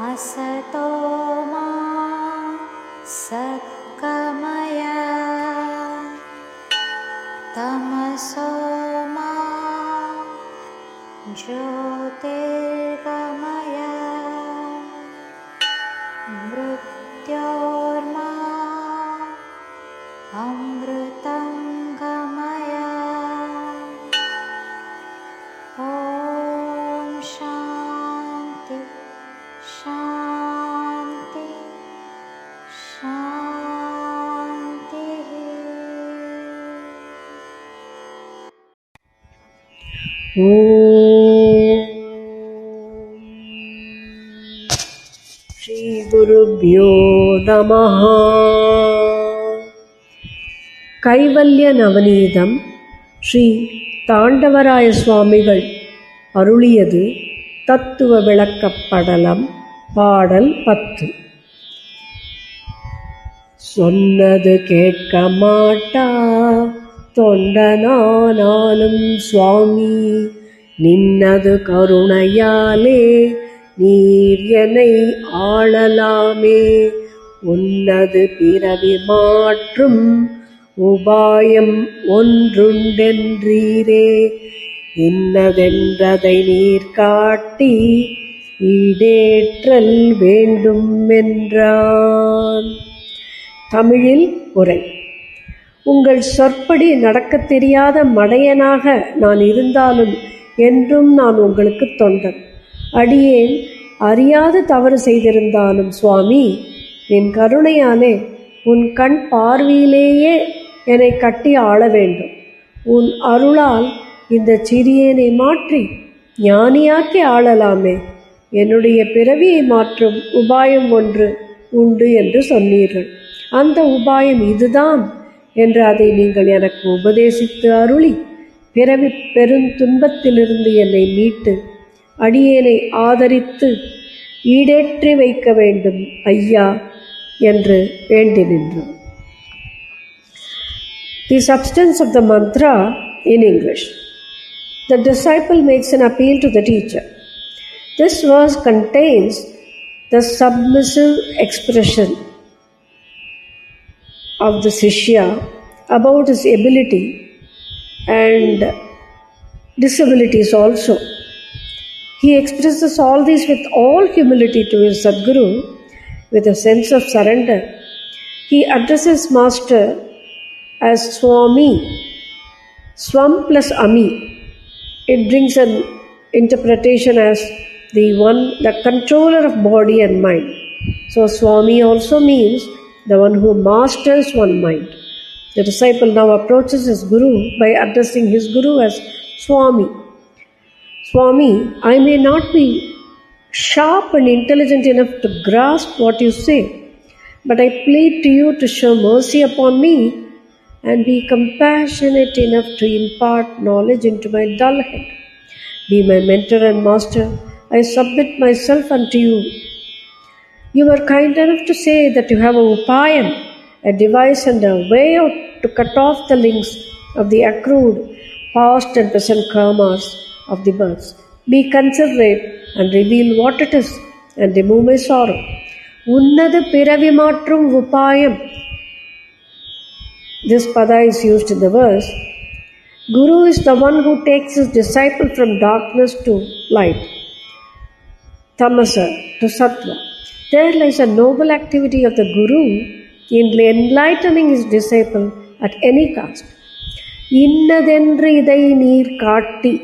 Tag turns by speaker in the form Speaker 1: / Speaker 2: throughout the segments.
Speaker 1: असतो मा सद्गमय तमसो मा ज्योतिर्गमय मृत्योर्मा अमृतं गमय। ॐ शान्ति शान्ति शान्तिः।
Speaker 2: श्री गुरुभ्यो नमः। கைவல்ய நவநீதம் ஸ்ரீ தாண்டவராய சுவாமிகள் அருளியது தத்துவ விளக்கப்படலம் பாடல் 10. சொன்னது கேட்க மாட்டா தொண்டனானாலும் சுவாமி, நின்னது கருணையாலே நீர் என்னை ஆளலாமே. உன்னது பிறவி மாற்றும் உபாயம் ஒன்றுண்டென்றீரே, இன்னதென்றதை நீர் காட்டி ஈடேற்றல் வேண்டும் என்றான். தமிழில் உரை. உங்கள் சொற்படி நடக்கத் தெரியாத மடையனாக நான் இருந்தாலும் என்றும் நான் உங்களுக்கு தொண்டன். அடியேன் அறியாது தவறு செய்திருந்தாலும் சுவாமி, என் கருணையாலே உன் கண் பார்வையிலேயே என்னை கட்டி ஆள வேண்டும். உன் அருளால் இந்த சிறியனை மாற்றி ஞானியாக்கி ஆளலாமே. என்னுடைய பிறவியை மாற்றும் உபாயம் ஒன்று உண்டு என்று சொன்னீர்கள். அந்த உபாயம் இதுதான் என்று அதை நீங்கள் எனக்கு உபதேசித்து அருளி பிறவி பெருந்துன்பத்திலிருந்து என்னை மீட்டு அடியேனை ஆதரித்து ஈடேற்றி வைக்க வேண்டும் ஐயா என்று வேண்டி நின்றான். The substance of the mantra in English. The disciple makes an appeal to the teacher. This verse contains the submissive expression of the Shishya about his ability and disabilities also. He expresses all these with all humility to his Sadguru, with a sense of surrender. He addresses Master as Swami, Swam plus Ami. It brings an interpretation as the controller of body and mind. So Swami also means the one who masters one mind. The disciple now approaches his Guru by addressing his Guru as Swami. Swami, I may not be sharp and intelligent enough to grasp what you say, but I plead to you to show mercy upon me and be compassionate enough to impart knowledge into my dull head. Be my mentor and master. I submit myself unto you. You are kind enough to say that you have a upayam, a device and a way out to cut off the links of the accrued past and present karmas of the births. Be considerate and reveal what it is and remove my sorrow. Unnada piravi matrum upayam. This pada is used in the verse. Guru is the one who takes his disciple from darkness to light, tamasa to sattva. There lies a noble activity of the Guru in enlightening his disciple at any cost. Innadendru idai neer kaatti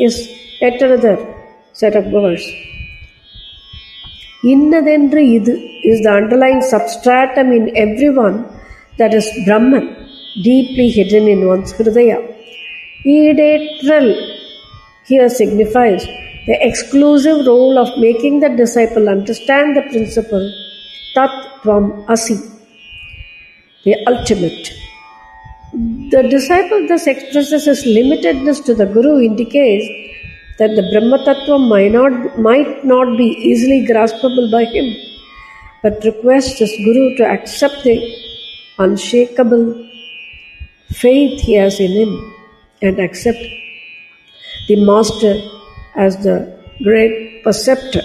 Speaker 2: is yet another set of words. Innadendru idu is the underlying substratum in everyone, that is Brahman, deeply hidden in one's hridaya. Ideatral here signifies the exclusive role of making the disciple understand the principle Tat Tvam Asi, the ultimate. The disciple thus expresses his limitedness to the Guru, indicates that the Brahma Tattva might not be easily graspable by him, but requests his Guru to accept the unshakable faith he has in him and accept the Master as the great perceptor.